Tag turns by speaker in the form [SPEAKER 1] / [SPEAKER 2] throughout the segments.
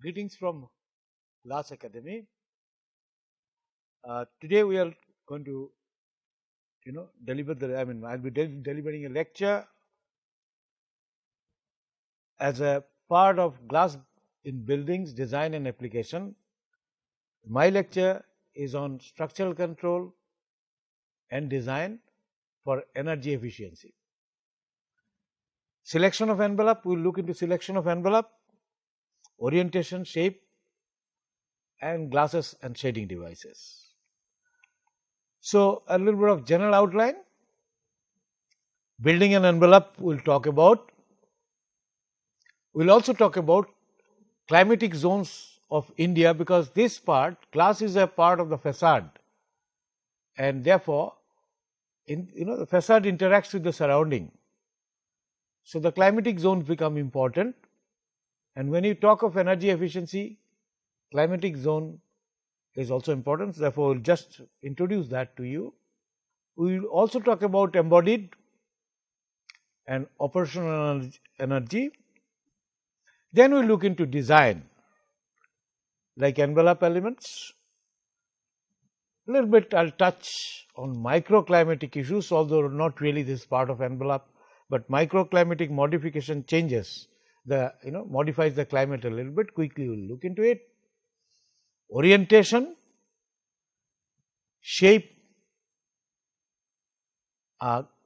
[SPEAKER 1] Greetings from Glass Academy. Today we are going to, deliver I'll be delivering a lecture as a part of glass in buildings, design and application. My lecture is on structural control and design for energy efficiency. Selection of envelope, we will look into selection of envelope, orientation, shape and glasses and shading devices. So, a little bit of general outline. Building an envelope we will talk about. We will also talk about climatic zones of India, because this part, glass is a part of the facade, and therefore, the facade interacts with the surrounding. So, the climatic zones become important, and when you talk of energy efficiency, climatic zone is also important. Therefore, we will just introduce that to you. We will also talk about embodied and operational energy. Then we will look into design, like envelope elements. A little bit I will touch on microclimatic issues, although not really this part of envelope, but microclimatic modification changes modifies the climate a little bit. Quickly we will look into it. Orientation, shape,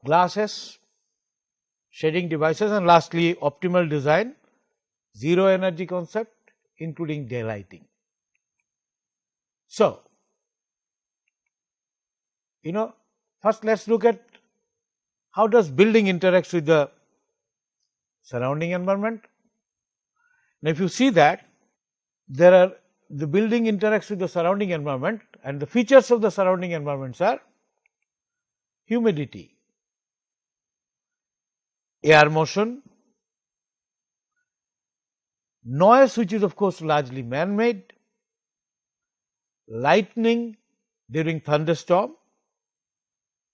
[SPEAKER 1] glasses, shading devices, and lastly optimal design, zero energy concept including daylighting. So, first let us look at how does building interacts with the surrounding environment. Now, if you see that the building interacts with the surrounding environment, and the features of the surrounding environments are humidity, air motion, noise, which is of course largely man-made, lightning during thunderstorm,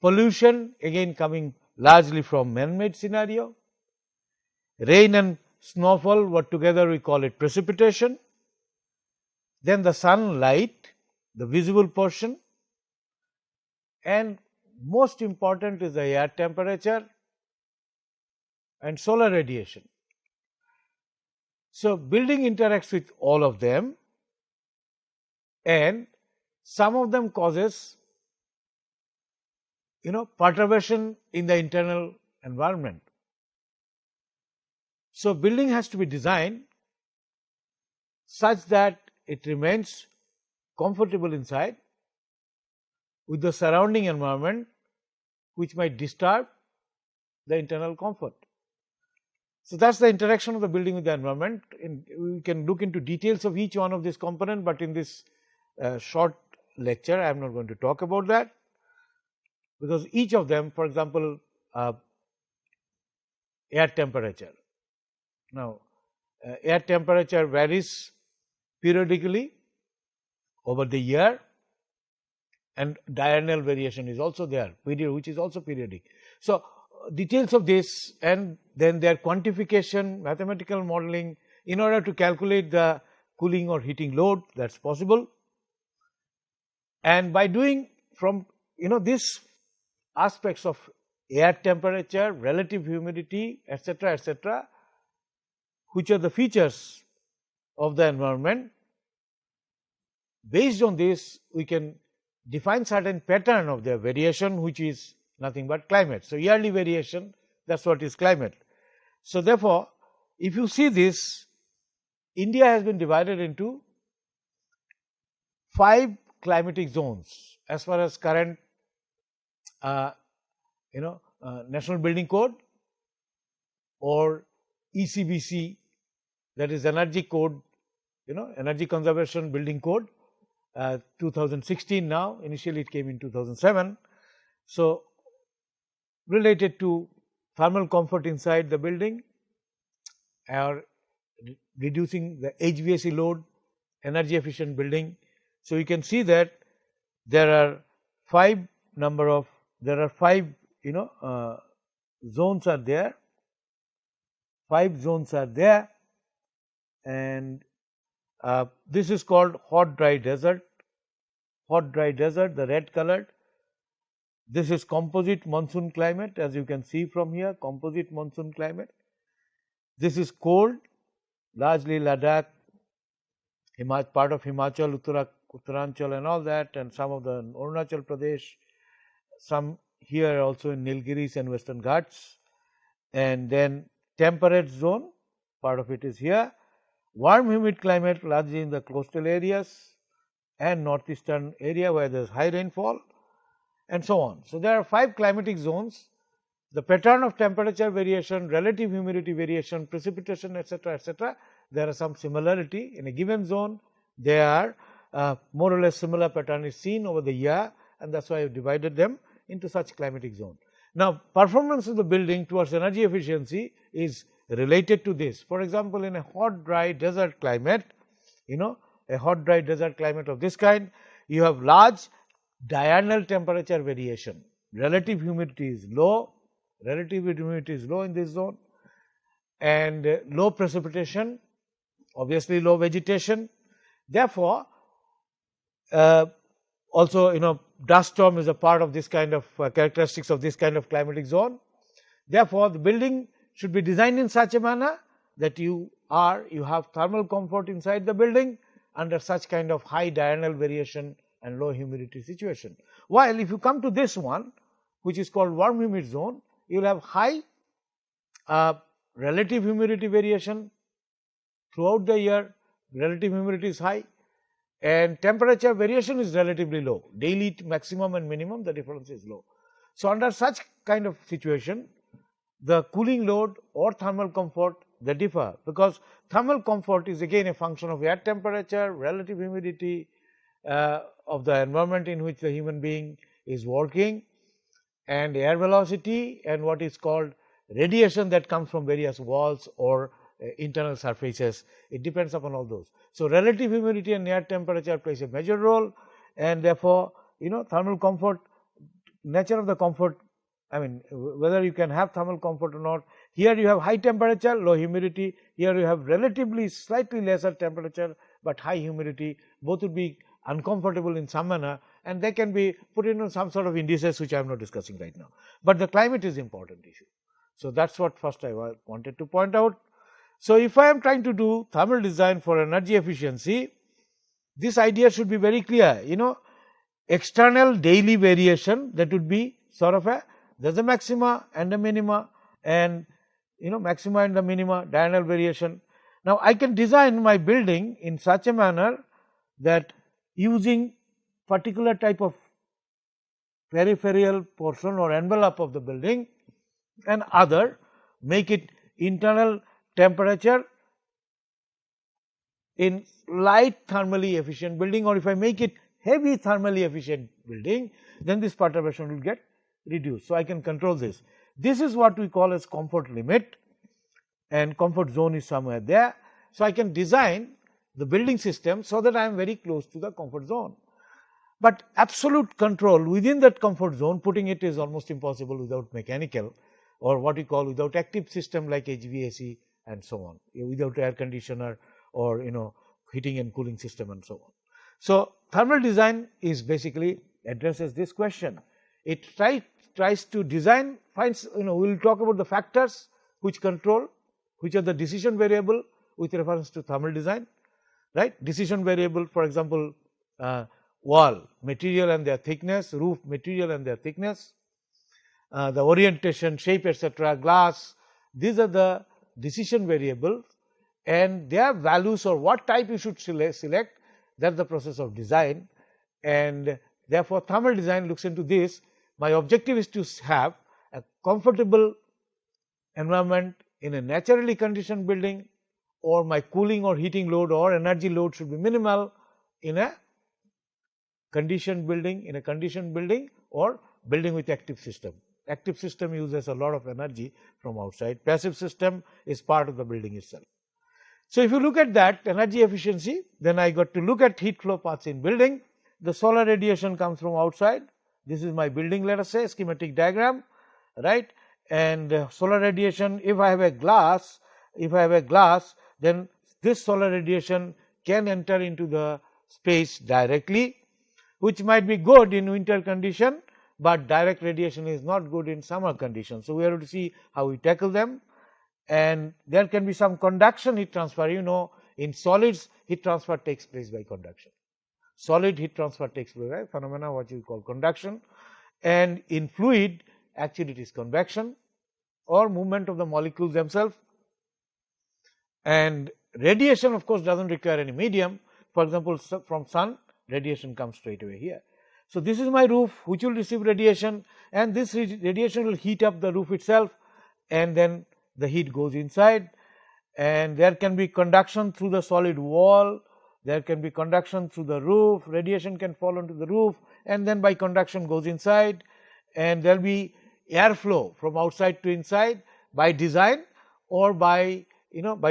[SPEAKER 1] pollution again coming largely from man-made scenario, rain and snowfall, what together we call it precipitation, then the sunlight, the visible portion, and most important is the air temperature and solar radiation. So, building interacts with all of them, and some of them causes perturbation in the internal environment. So, building has to be designed such that it remains comfortable inside with the surrounding environment, which might disturb the internal comfort. So, that is the interaction of the building with the environment. We can look into details of each one of these components, but in this short lecture I am not going to talk about that, because each of them, for example, air temperature. Now, air temperature varies periodically over the year, and diurnal variation is also there, which is also periodic. So, details of this and then their quantification, mathematical modeling in order to calculate the cooling or heating load, that is possible. And by doing from these aspects of air temperature, relative humidity, etc., which are the features of the environment, based on this we can define certain pattern of their variation, which is nothing but climate. So, yearly variation, that is what is climate. So, therefore, if you see this, India has been divided into 5 climatic zones as far as current National Building Code or ECBC, that is Energy Code, Energy Conservation Building Code, 2016 now, initially it came in 2007. So, related to thermal comfort inside the building or reducing the HVAC load, energy efficient building. So, you can see that there are 5 zones are there, 5 zones are there, and This is called hot dry desert, the red colored. This is composite monsoon climate, as you can see from here, composite monsoon climate. This is cold, largely Ladakh, part of Himachal, Uttaranchal and all that, and some of the Arunachal Pradesh, some here also in Nilgiris and Western Ghats, and then temperate zone, part of it is here, warm humid climate largely in the coastal areas and northeastern area where there is high rainfall, and so on. So, there are 5 climatic zones. The pattern of temperature variation, relative humidity variation, precipitation, etc., there are some similarity in a given zone. They are more or less similar pattern is seen over the year, and that is why I have divided them into such climatic zone. Now, performance of the building towards energy efficiency is related to this. For example, in a hot dry desert climate, a hot dry desert climate of this kind, you have large diurnal temperature variation, relative humidity is low, in this zone, and low precipitation, obviously low vegetation. Therefore, also dust storm is a part of this kind of characteristics of this kind of climatic zone. Therefore, the building should be designed in such a manner that you have thermal comfort inside the building under such kind of high diurnal variation and low humidity situation. While if you come to this one, which is called warm humid zone, you will have high relative humidity variation throughout the year, relative humidity is high, and temperature variation is relatively low, daily maximum and minimum, the difference is low. So, under such kind of situation, the cooling load or thermal comfort, they differ, because thermal comfort is again a function of air temperature, relative humidity of the environment in which the human being is working, and air velocity, and what is called radiation that comes from various walls or internal surfaces. It depends upon all those. So, relative humidity and air temperature plays a major role, and therefore, thermal comfort, nature of the comfort, I mean whether you can have thermal comfort or not. Here you have high temperature, low humidity, here you have relatively slightly lesser temperature, but high humidity, both would be uncomfortable in some manner, and they can be put into some sort of indices which I am not discussing right now. But the climate is important issue. So, that is what first I wanted to point out. So, if I am trying to do thermal design for energy efficiency, this idea should be very clear. External daily variation, that would be sort of there is a maxima and a minima, and maxima and the minima, diurnal variation. Now, I can design my building in such a manner that using particular type of peripheral portion or envelope of the building and other, make it internal temperature in light thermally efficient building, or if I make it heavy thermally efficient building, then this perturbation will get reduced. So, I can control this. This is what we call as comfort limit, and comfort zone is somewhere there. So, I can design the building system so that I am very close to the comfort zone. But absolute control within that comfort zone, putting it is almost impossible without mechanical, or what we call without active system like HVAC and so on, without air conditioner or heating and cooling system and so on. So, thermal design is basically addresses this question. It tries to design, finds, we will talk about the factors which control, which are the decision variable with reference to thermal design, right. Decision variable, for example, wall material and their thickness, roof material and their thickness, the orientation, shape, etc., glass, these are the decision variables, and their values or what type you should select, that is the process of design, and therefore, thermal design looks into this. My objective is to have a comfortable environment in a naturally conditioned building, or my cooling or heating load or energy load should be minimal in a conditioned building, or building with active system. Active system uses a lot of energy from outside, passive system is part of the building itself. So, if you look at that energy efficiency, then I got to look at heat flow paths in building. The solar radiation comes from outside. This is my building, let us say, schematic diagram, right, and solar radiation, if I have a glass, then this solar radiation can enter into the space directly, which might be good in winter condition, but direct radiation is not good in summer conditions. So, we have to see how we tackle them, and there can be some conduction heat transfer. You know, in solids heat transfer takes place by conduction. Solid heat transfer takes place by phenomena what you call conduction, and in fluid actually it is convection or movement of the molecules themselves. And radiation of course does not require any medium. For example, from sun radiation comes straight away here. So, this is my roof which will receive radiation, and this radiation will heat up the roof itself, and then the heat goes inside, and there can be conduction through the solid wall, there can be conduction through the roof, radiation can fall onto the roof and then by conduction goes inside, and there will be airflow from outside to inside by design or by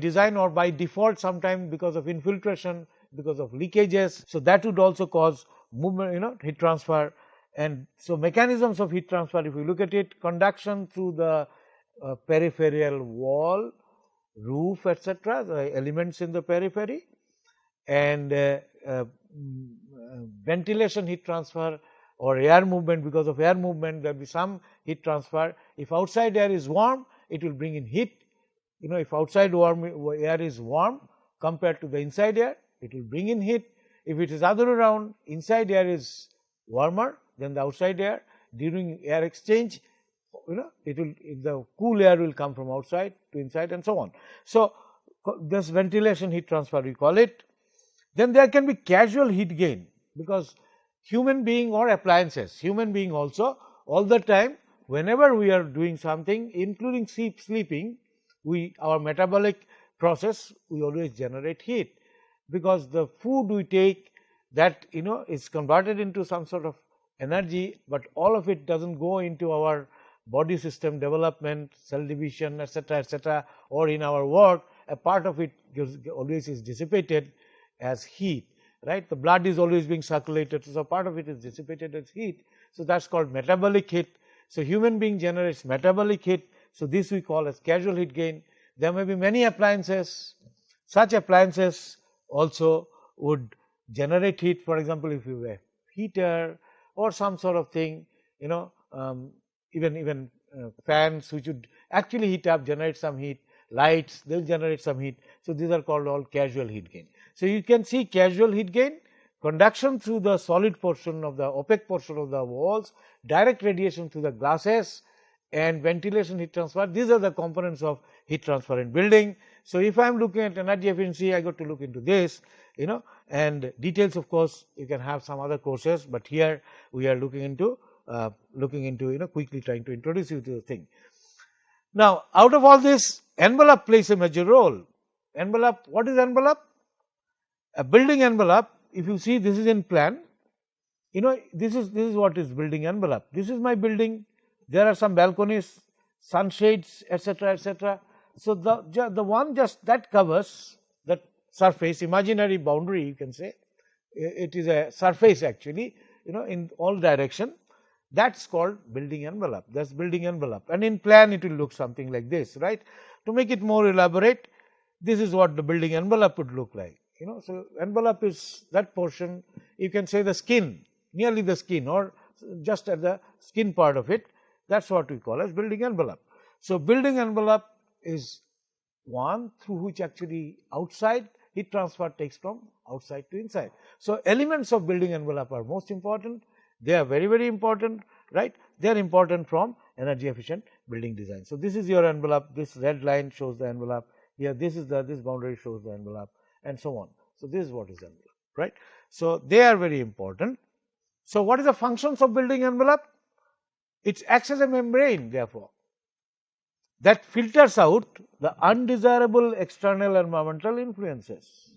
[SPEAKER 1] design or by default sometime because of infiltration, because of leakages. So, that would also cause movement, heat transfer. And so, mechanisms of heat transfer, if you look at it, conduction through the peripheral wall, roof, etc., the elements in the periphery, and ventilation heat transfer or air movement. Because of air movement there will be some heat transfer. If outside air is warm, it will bring in heat. If outside air is warm compared to the inside air, it will bring in heat. If it is other around, inside air is warmer than the outside air, during air exchange, the cool air will come from outside to inside and so on. So, this ventilation heat transfer we call it. Then there can be casual heat gain, because human being or appliances, human being also all the time whenever we are doing something including sleeping, our metabolic process, we always generate heat, because the food we take that is converted into some sort of energy, but all of it does not go into our body system development, cell division, etc., or in our work. A part of it always is dissipated as heat, right. The blood is always being circulated, so part of it is dissipated as heat. So, that is called metabolic heat. So, human being generates metabolic heat. So, this we call as casual heat gain. There may be many appliances, such appliances also would generate heat. For example, if you have a heater or some sort of thing, even fans which would actually heat up, generate some heat, lights, they will generate some heat. So, these are called all casual heat gain. So, you can see casual heat gain, conduction through the solid portion of the opaque portion of the walls, direct radiation through the glasses, and ventilation heat transfer. These are the components of heat transfer in building. So, if I am looking at energy efficiency, I got to look into this, and details of course you can have some other courses, but here we are looking into quickly trying to introduce you to the thing. Now, out of all this, envelope plays a major role. Envelope, what is envelope? A building envelope, if you see, this is in plan, this is what is building envelope. This is my building, there are some balconies, sunshades, etc., etc. So, the one just that covers that surface, imaginary boundary you can say, it is a surface actually, in all direction, that is called building envelope, that is building envelope, and in plan it will look something like this, right. To make it more elaborate, this is what the building envelope would look like. So, envelope is that portion, you can say the skin, nearly the skin or just at the skin part of it, that is what we call as building envelope. So, building envelope is one through which actually outside heat transfer takes from outside to inside. So, elements of building envelope are most important, they are very, very important, right. They are important from energy efficient building design. So, this is your envelope, this red line shows the envelope, here this boundary shows the envelope, and so on. So, this is what is envelope, right. So, they are very important. So, what is the functions of building envelope? It acts as a membrane therefore, that filters out the undesirable external environmental influences,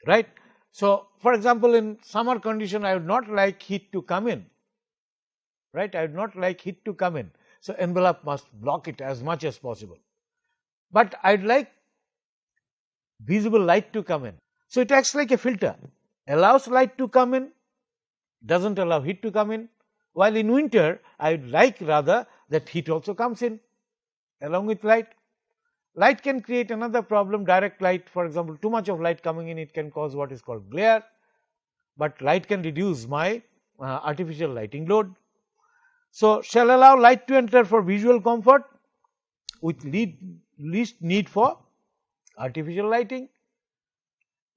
[SPEAKER 1] right. So, for example, in summer condition I would not like heat to come in, right, I would not like heat to come in. So, envelope must block it as much as possible, but I would like visible light to come in. So, it acts like a filter, allows light to come in, does not allow heat to come in, while in winter I would like rather that heat also comes in along with light, Light can create another problem. Direct light, for example, too much of light coming in, it can cause what is called glare, but light can reduce my artificial lighting load. So, shall allow light to enter for visual comfort with least need for artificial lighting,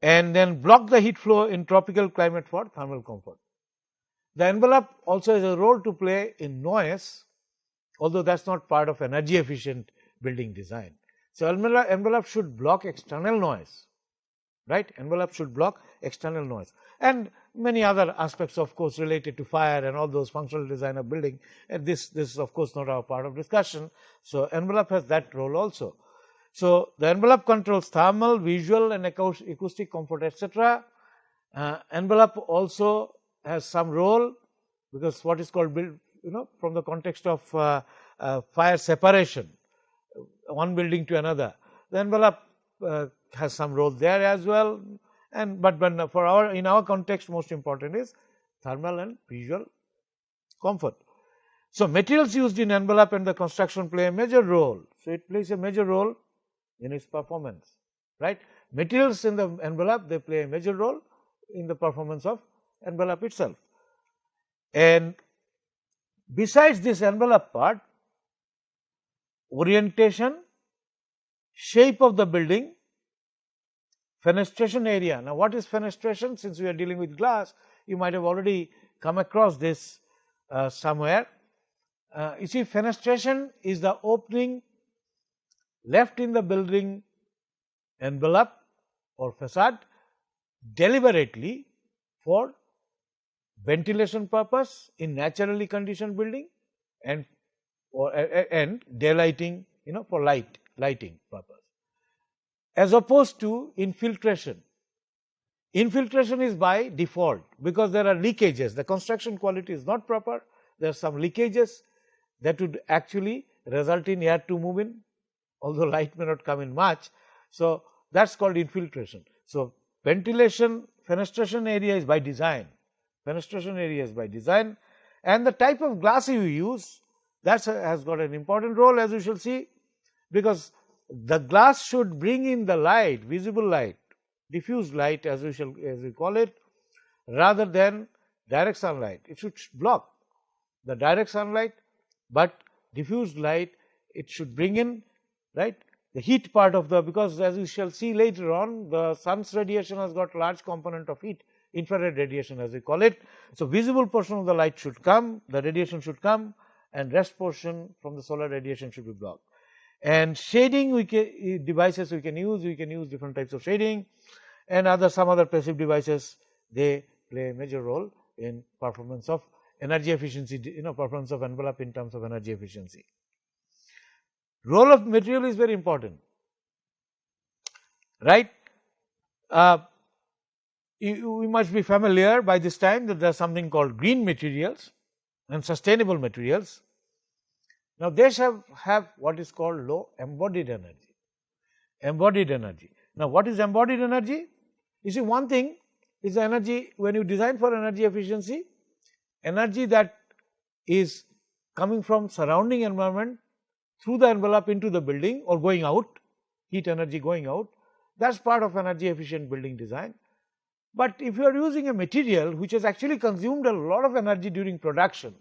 [SPEAKER 1] and then block the heat flow in tropical climate for thermal comfort. The envelope also has a role to play in noise, although that is not part of energy efficient building design. So, envelope should block external noise, right? Envelope should block external noise, and many other aspects, of course, related to fire and all those functional design of building, and this is of course not our part of discussion. So, envelope has that role also. So, the envelope controls thermal, visual and acoustic comfort, etc. Envelope also has some role, because what is called from the context of fire separation, one building to another, the envelope has some role there as well, and but for in our context, most important is thermal and visual comfort. So, materials used in envelope and the construction play a major role. So, it plays a major role in its performance, right? Materials in the envelope, they play a major role in the performance of envelope itself. And besides this envelope part, orientation, shape of the building, fenestration area. Now, what is fenestration? Since we are dealing with glass, you might have already come across this somewhere. You see, fenestration is the opening left in the building envelope or facade deliberately for ventilation purpose in naturally conditioned building, and daylighting, for lighting purpose, as opposed to infiltration. Infiltration is by default, because there are leakages, the construction quality is not proper, there are some leakages that would actually result in air to move in, although light may not come in much. So, that is called infiltration. So, ventilation, fenestration area is by design, and the type of glass you use, that has got an important role, as we shall see, because the glass should bring in the light, visible light, diffuse light, as we call it, rather than direct sunlight. It should block the direct sunlight, but diffused light it should bring in, right, the heat part of the, because as we shall see later on, the sun's radiation has got large component of heat, infrared radiation as we call it. So, visible portion of the light should come, the radiation should come, and rest portion from the solar radiation should be blocked. And shading devices we can use different types of shading, and some other passive devices, they play a major role in performance of energy efficiency, performance of envelope in terms of energy efficiency. Role of material is very important, right? We must be familiar by this time that there is something called green materials and sustainable materials. Now, they have what is called low embodied energy. Now, what is embodied energy? You see, one thing is the energy, when you design for energy efficiency, energy that is coming from surrounding environment through the envelope into the building or going out, heat energy going out, that is part of energy efficient building design. But if you are using a material which has actually consumed a lot of energy during production,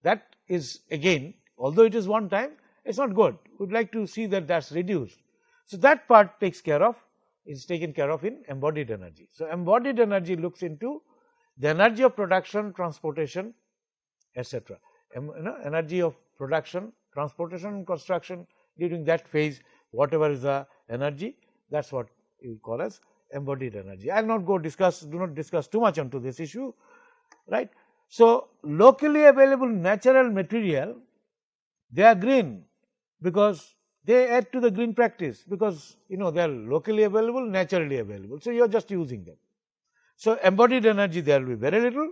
[SPEAKER 1] that is again, although it is one time, it is not good. We would like to see that is reduced. So, that part is taken care of in embodied energy. So, embodied energy looks into the energy of production, transportation, etc. Energy of production, transportation and construction during that phase, whatever is the energy, that is what you call as embodied energy. I will not do not discuss too much onto this issue, right. So, locally available natural material, they are green because they add to the green practice, because they are locally available, naturally available. So, you are just using them. So, embodied energy there will be very little,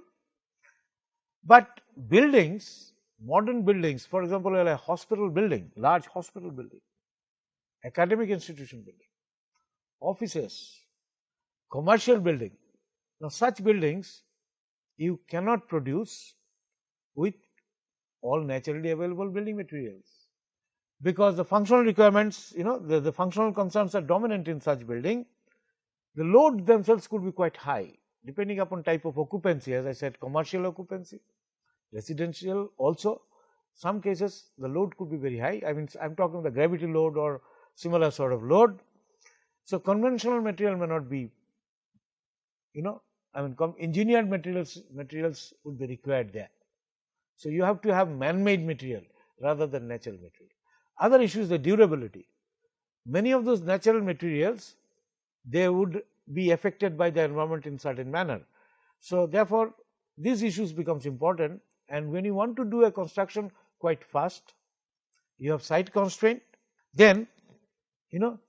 [SPEAKER 1] but buildings, modern buildings, for example, a hospital building, large hospital building, academic institution building, offices, commercial building. Now, such buildings you cannot produce with all naturally available building materials, because the functional requirements, the functional concerns are dominant in such building. The load themselves could be quite high depending upon type of occupancy, as I said, commercial occupancy, residential also. Some cases the load could be very high. I mean, I am talking the gravity load or similar sort of load. So, conventional material may not be, engineered materials would be required there. So, you have to have man-made material rather than natural material. Other issues, the durability. Many of those natural materials, they would be affected by the environment in certain manner. So, therefore, these issues becomes important, and when you want to do a construction quite fast, you have site constraint, then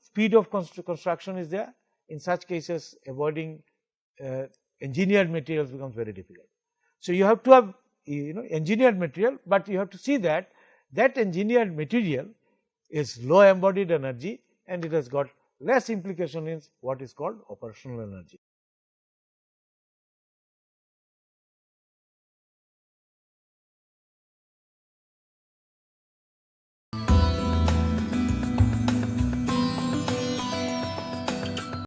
[SPEAKER 1] speed of construction is there. In such cases, avoiding engineered materials becomes very difficult. So, you have to have engineered material, but you have to see that that engineered material is low embodied energy and it has got less implication in what is called operational energy.